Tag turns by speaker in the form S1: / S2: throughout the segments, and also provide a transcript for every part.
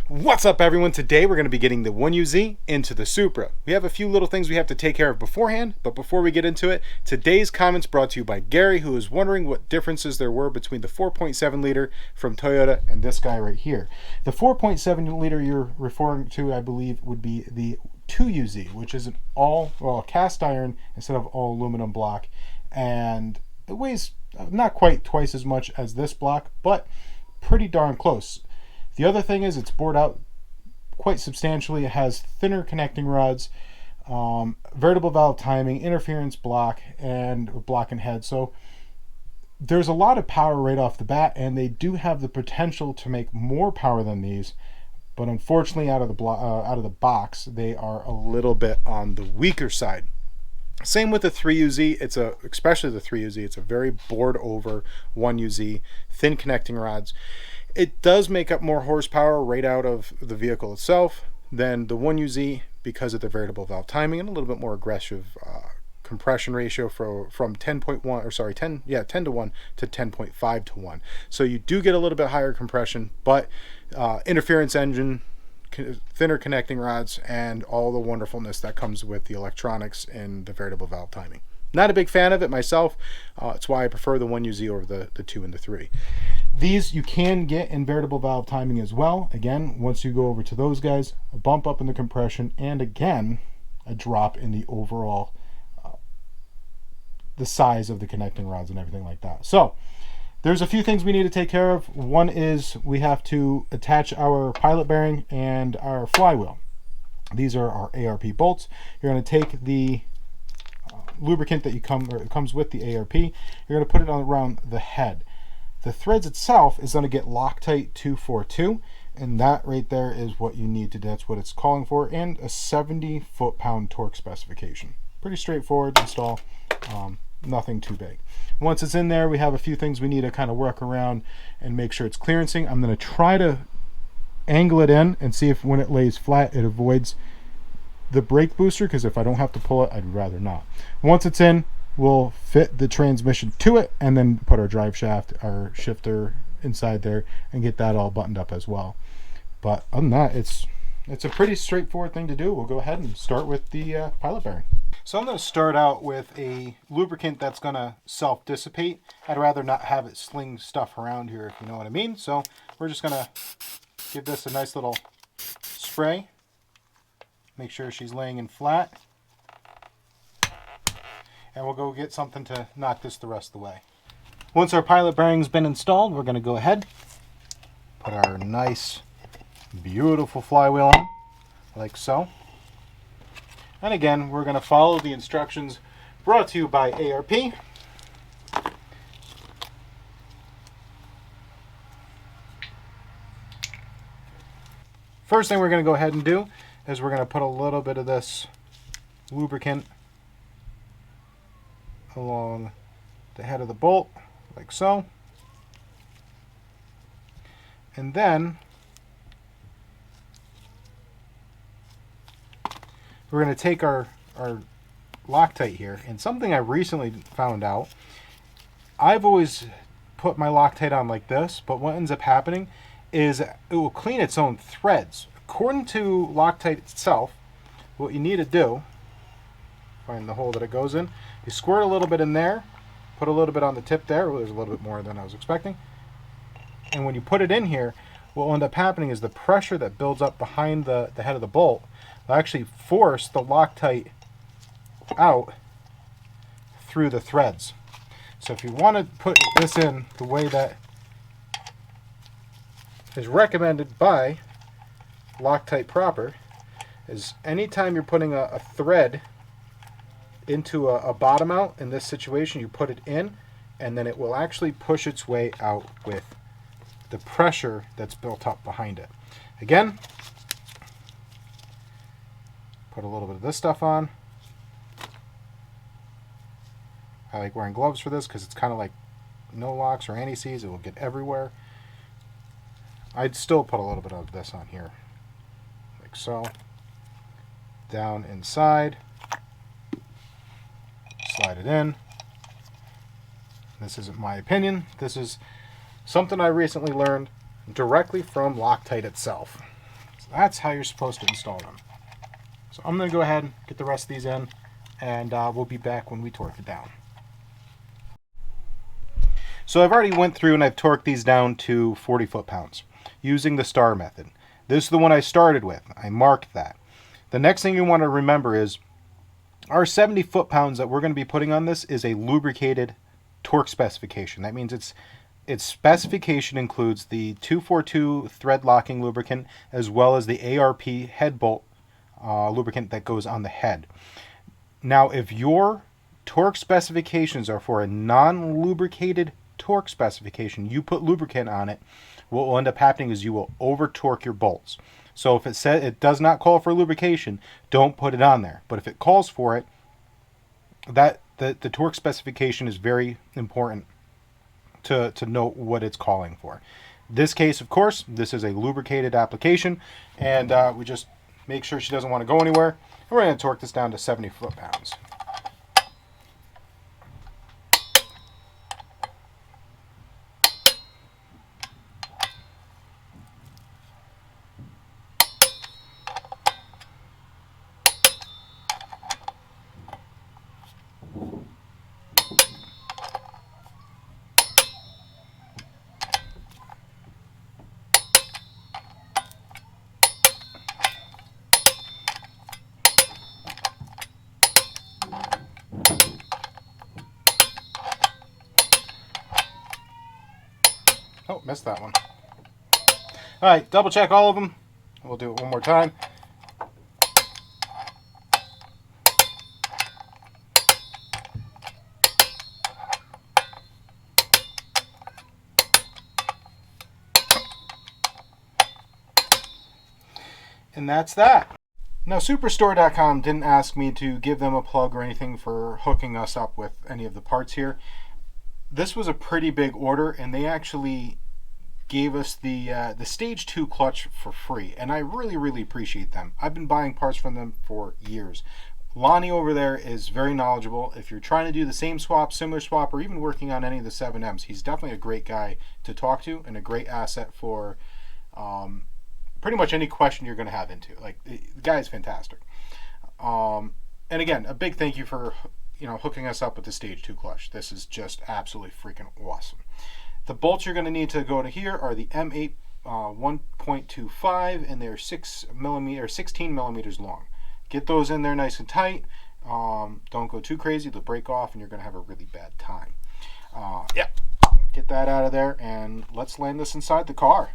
S1: What's up, everyone? Today we're going to be getting the 1UZ into the Supra. We have a few little things we have to take care of beforehand, but before we get into it, today's comments brought to you by Gary, who is wondering what differences there were between the 4.7 liter from Toyota and this guy right here. The 4.7 liter you're referring to, I believe, would be the 2UZ, which is an cast iron instead of all aluminum block, and it weighs not quite twice as much as this block, but pretty darn close. The other thing is it's bored out quite substantially. It has thinner connecting rods, variable valve timing, interference block, and block and head. So there's a lot of power right off the bat, and they do have the potential to make more power than these. But unfortunately, out of the box, they are a little bit on the weaker side. Same with the 3UZ. Especially the 3UZ. It's a very bored over 1UZ, thin connecting rods. It does make up more horsepower right out of the vehicle itself than the 1UZ because of the variable valve timing and a little bit more aggressive compression ratio from 10 to 1 to 10.5 to 1. So you do get a little bit higher compression, but interference engine, thinner connecting rods, and all the wonderfulness that comes with the electronics and the variable valve timing. Not a big fan of it myself. It's why I prefer the 1UZ over the 2 and the 3. These you can get in variable valve timing as well. Again, once you go over to those guys, a bump up in the compression, and again, a drop in the overall the size of the connecting rods and everything like that. So there's a few things we need to take care of. One is we have to attach our pilot bearing and our flywheel. These are our ARP bolts. You're going to take the lubricant that comes with the ARP. You're going to put it around the head. The threads itself is going to get Loctite 242, and that right there is what you need to do. That's what it's calling for, and a 70 foot-pound torque specification. Pretty straightforward to install. Nothing too big. Once it's in there, we have a few things we need to kind of work around and make sure it's clearancing. I'm going to try to angle it in and see if when it lays flat it avoids the brake booster, because if I don't have to pull it, I'd rather not. Once it's in, we'll fit the transmission to it and then put our drive shaft, our shifter inside there, and get that all buttoned up as well. But other than that, it's a pretty straightforward thing to do. We'll go ahead and start with the pilot bearing. So I'm going to start out with a lubricant that's going to self-dissipate. I'd rather not have it sling stuff around here, if you know what I mean. So we're just going to give this a nice little spray. Make sure she's laying in flat. And we'll go get something to knock this the rest of the way. Once our pilot bearing's been installed, we're going to go ahead, put our nice, beautiful flywheel on, like so. And again, we're going to follow the instructions brought to you by ARP. First thing we're going to go ahead and do is we're going to put a little bit of this lubricant along the head of the bolt, like so. And then we're going to take our Loctite here, and something I recently found out, I've always put my Loctite on like this, but what ends up happening is it will clean its own threads. According to Loctite itself, what you need to do, find the hole that it goes in, you squirt a little bit in there, put a little bit on the tip there. Well, there's a little bit more than I was expecting. And when you put it in here, what will end up happening is the pressure that builds up behind the head of the bolt will actually force the Loctite out through the threads. So if you want to put this in the way that is recommended by Loctite proper, is anytime you're putting a thread into a bottom out, in this situation you put it in, and then it will actually push its way out with the pressure that's built up behind it. Again, put a little bit of this stuff on. I like wearing gloves for this because it's kind of like no locks or anti-seize. It will get everywhere. I'd still put a little bit of this on here, like so. Down inside. Slide it in. This isn't my opinion. This is something I recently learned directly from Loctite itself. That's how you're supposed to install them. So I'm going to go ahead and get the rest of these in, and we'll be back when we torque it down. So I've already went through and I've torqued these down to 40 foot-pounds using the star method. This is the one I started with. I marked that. The next thing you want to remember is our 70 foot-pounds that we're going to be putting on this is a lubricated torque specification. That means its specification includes the 242 thread locking lubricant as well as the ARP head bolt lubricant that goes on the head. Now, if your torque specifications are for a non-lubricated torque specification, you put lubricant on it, what will end up happening is you will over torque your bolts. So if it says it does not call for lubrication, don't put it on there. But if it calls for it, that the torque specification is very important to know what it's calling for. This case, of course, this is a lubricated application, and we just make sure she doesn't want to go anywhere. We're going to torque this down to 70 foot-pounds. Oh, missed that one. All right, double check all of them. We'll do it one more time. And that's that. Now, Superstore.com didn't ask me to give them a plug or anything for hooking us up with any of the parts here. This was a pretty big order, and they actually gave us the Stage 2 clutch for free, and I really appreciate them. I've been buying parts from them for years. Lonnie over there is very knowledgeable. If you're trying to do the same swap, similar swap, or even working on any of the 7Ms, he's definitely a great guy to talk to and a great asset for pretty much any question you're going to have into. Like, the guy is fantastic. And again, a big thank you for hooking us up with the Stage 2 clutch. This is just absolutely freaking awesome. The bolts you're going to need to go to here are the M8 1.25, and they're 16 millimeters long. Get those in there nice and tight. Don't go too crazy. They'll break off, and you're going to have a really bad time. Yeah, get that out of there, and let's land this inside the car.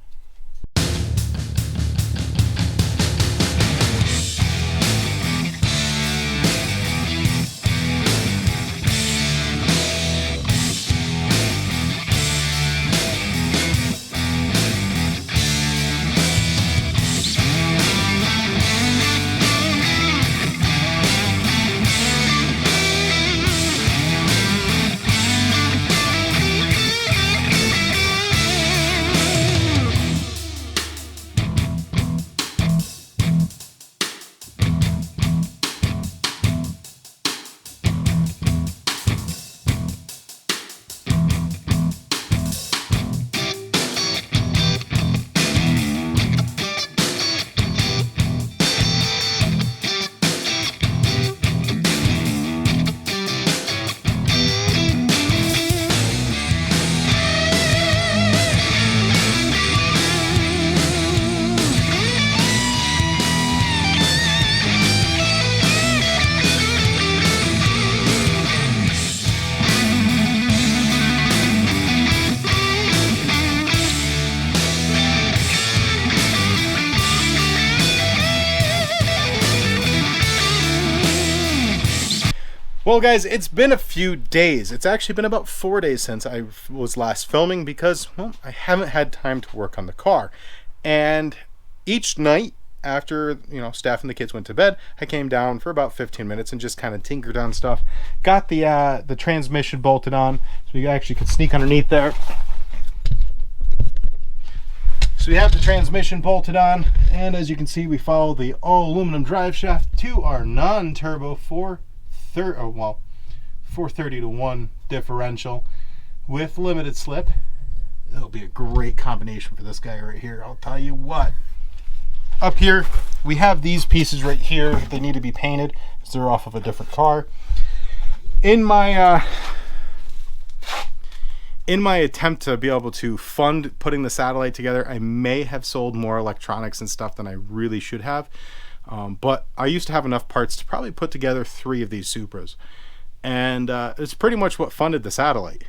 S1: Well, guys, it's been a few days. It's actually been about 4 days since I was last filming because, well, I haven't had time to work on the car. And each night after, Steph and the kids went to bed, I came down for about 15 minutes and just kind of tinkered on stuff. Got the transmission bolted on, so you actually could sneak underneath there. So we have the transmission bolted on, and as you can see, we follow the all aluminum drive shaft to our non-turbo 430-1 differential with limited slip. It'll be a great combination for this guy right here, I'll tell you what. up here, we have these pieces right here. They need to be painted because they're off of a different car. In my attempt to be able to fund putting the satellite together, I may have sold more electronics and stuff than I really should have. But I used to have enough parts to probably put together 3 of these Supras. And it's pretty much what funded the satellite.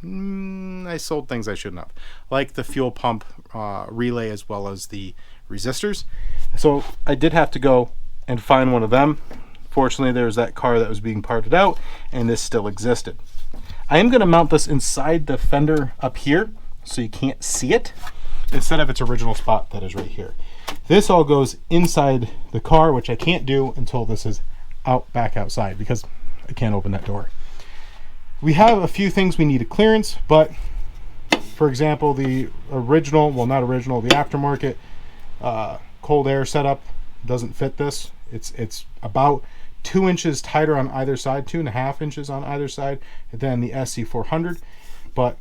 S1: I sold things I shouldn't have, like the fuel pump relay as well as the resistors. So I did have to go and find one of them. Fortunately, there was that car that was being parted out, and this still existed. I am going to mount this inside the fender up here so you can't see it, instead of its original spot that is right here. This all goes inside the car, which I can't do until this is back outside because I can't open that door. We have a few things we need a clearance, but for example, the original, well not original, the aftermarket cold air setup doesn't fit this. It's about 2 inches tighter on either side, 2.5 inches on either side than the SC400. But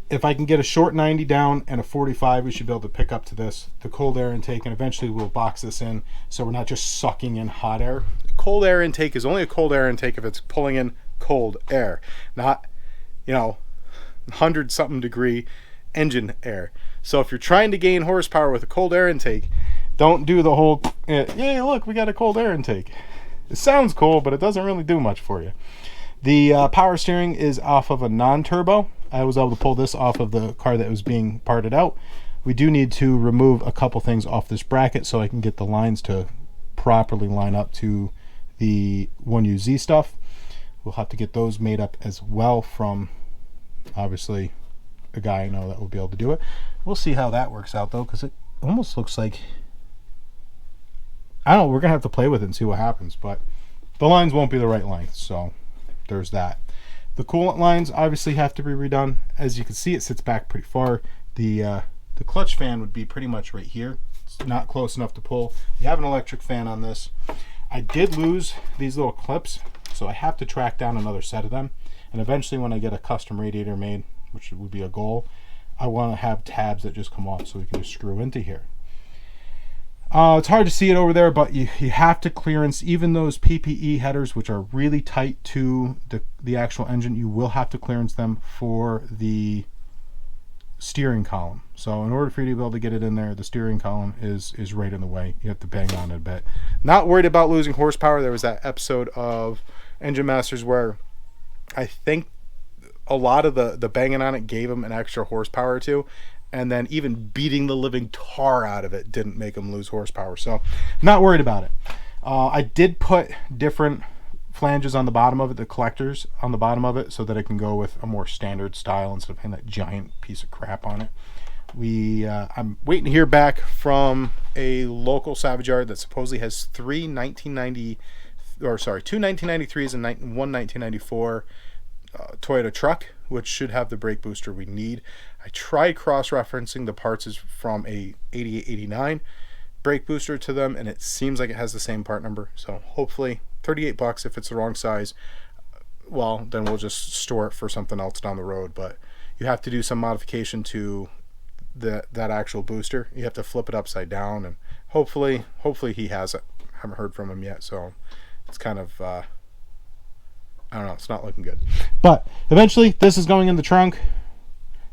S1: if I can get a short 90 down and a 45, we should be able to pick up to this, the cold air intake, and eventually we'll box this in so we're not just sucking in hot air. Cold air intake is only a cold air intake if it's pulling in cold air, not 100-something degree engine air. So if you're trying to gain horsepower with a cold air intake, don't do the whole, yay, look, we got a cold air intake. It sounds cool, but it doesn't really do much for you. The power steering is off of a non-turbo. I was able to pull this off of the car that was being parted out. We do need to remove a couple things off this bracket so I can get the lines to properly line up to the 1UZ stuff. We'll have to get those made up as well from, obviously, a guy I know that will be able to do it. We'll see how that works out, though, because it almost looks like, I don't know, we're going to have to play with it and see what happens, but the lines won't be the right length, so there's that. The coolant lines obviously have to be redone. As you can see, it sits back pretty far. The clutch fan would be pretty much right here. It's not close enough to pull. We have an electric fan on this. I did lose these little clips, so I have to track down another set of them. And eventually when I get a custom radiator made, which would be a goal, I want to have tabs that just come off so we can just screw into here. It's hard to see it over there, but you have to clearance even those PPE headers, which are really tight to the actual engine. You will have to clearance them for the steering column. So in order for you to be able to get it in there, the steering column is right in the way. You have to bang on it a bit. Not worried about losing horsepower. There was that episode of Engine Masters where I think a lot of the banging on it gave them an extra horsepower or two. And then even beating the living tar out of it didn't make them lose horsepower. So not worried about it. I did put different flanges on the bottom of it, the collectors on the bottom of it, so that it can go with a more standard style instead of having that giant piece of crap on it. I'm waiting to hear back from a local salvage yard that supposedly has two 1993s and one 1994 Toyota truck, which should have the brake booster we need. I tried cross-referencing the parts from a 88-89 brake booster to them, and it seems like it has the same part number. So hopefully $38 if it's the wrong size. Well, then we'll just store it for something else down the road. But you have to do some modification to that actual booster. You have to flip it upside down, and hopefully he has it. I haven't heard from him yet, so it's kind of I don't know, it's not looking good. But eventually this is going in the trunk.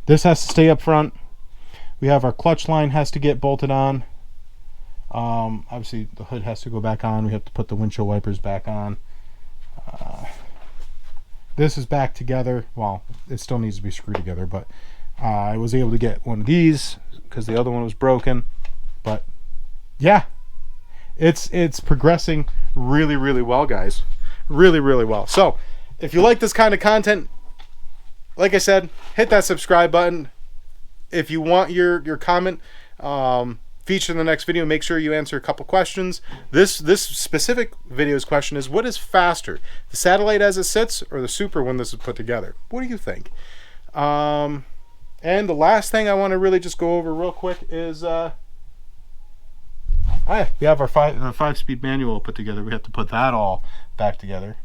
S1: This has to stay up front. We have our clutch line has to get bolted on. Obviously the hood has to go back on. We have to put the windshield wipers back on. This is back together. Well, it still needs to be screwed together, but I was able to get one of these because the other one was broken. But yeah, it's progressing really, really well, guys. Really, really well. So if you like this kind of content, like I said, hit that subscribe button. If you want your comment featured in the next video, make sure you answer a couple questions. This specific video's question is, what is faster, the satellite as it sits or the Supra when this is put together? What do you think? And the last thing I want to really just go over real quick is we have our 5-speed manual put together. We have to put that all back together.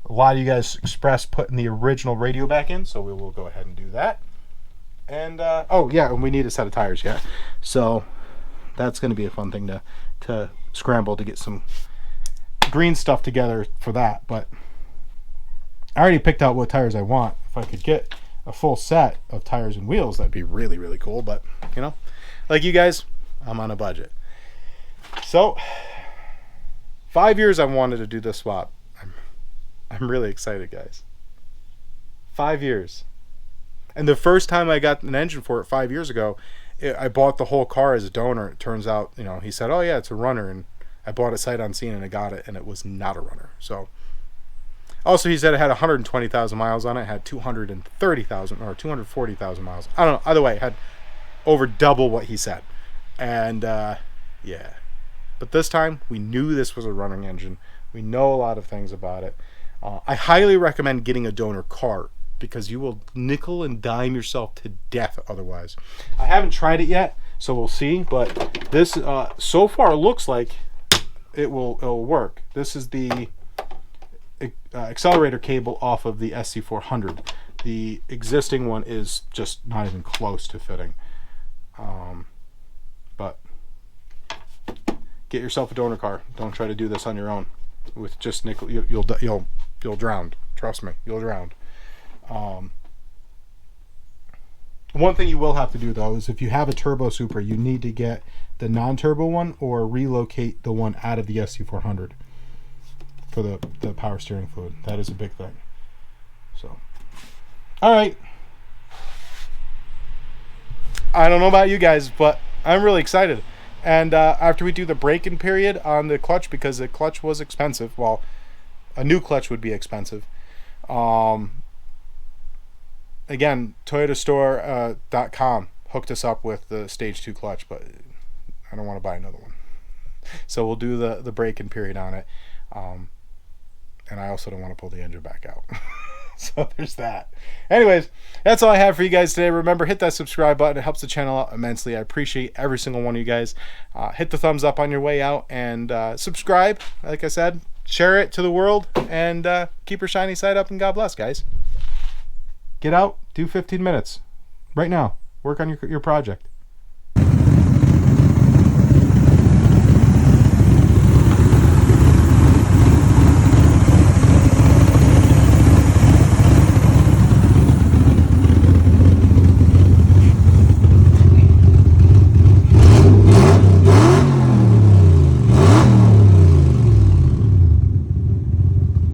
S1: A lot of you guys expressed putting the original radio back in, so we will go ahead and do that. And oh yeah, and we need a set of tires, yeah. So that's going to be a fun thing to scramble to get some green stuff together for that. But I already picked out what tires I want. If I could get a full set of tires and wheels, that'd be really, really cool. But, you know, like you guys, I'm on a budget. So 5 years I've wanted to do this swap. I'm really excited, guys. 5 years. And the first time I got an engine for it 5 years ago, I bought the whole car as a donor. It turns out, you know, he said, oh yeah, it's a runner. And I bought it sight unseen and I got it, and it was not a runner. So also he said it had 120,000 miles on it. It had 230,000 or 240,000 miles. I don't know. Either way, it had over double what he said. And yeah. But this time we knew this was a running engine. We know a lot of things about it. I highly recommend getting a donor car, because you will nickel and dime yourself to death otherwise. I haven't tried it yet, so we'll see. But this so far looks like it'll work. This is the accelerator cable off of the SC400. The existing one is just not even close to fitting. But get yourself a donor car. Don't try to do this on your own with just nickel. You'll drown. Trust me, you'll drown. One thing you will have to do though is if you have a turbo Supra, you need to get the non-turbo one or relocate the one out of the SC400 for the power steering fluid. That is a big thing. So, all right. I don't know about you guys, but I'm really excited. And after we do the break-in period on the clutch, because the clutch was expensive. Well, a new clutch would be expensive. Again, ToyotaStore.com hooked us up with the Stage 2 clutch, but I don't want to buy another one. So we'll do the break-in period on it. And I also don't want to pull the engine back out. So there's that. Anyways, that's all I have for you guys today. Remember, hit that subscribe button. It helps the channel out immensely. I appreciate every single one of you guys. Hit the thumbs up on your way out and subscribe. Like I said, share it to the world, and keep your shiny side up, and God bless, guys. Get out, do 15 minutes right now. Work on your project.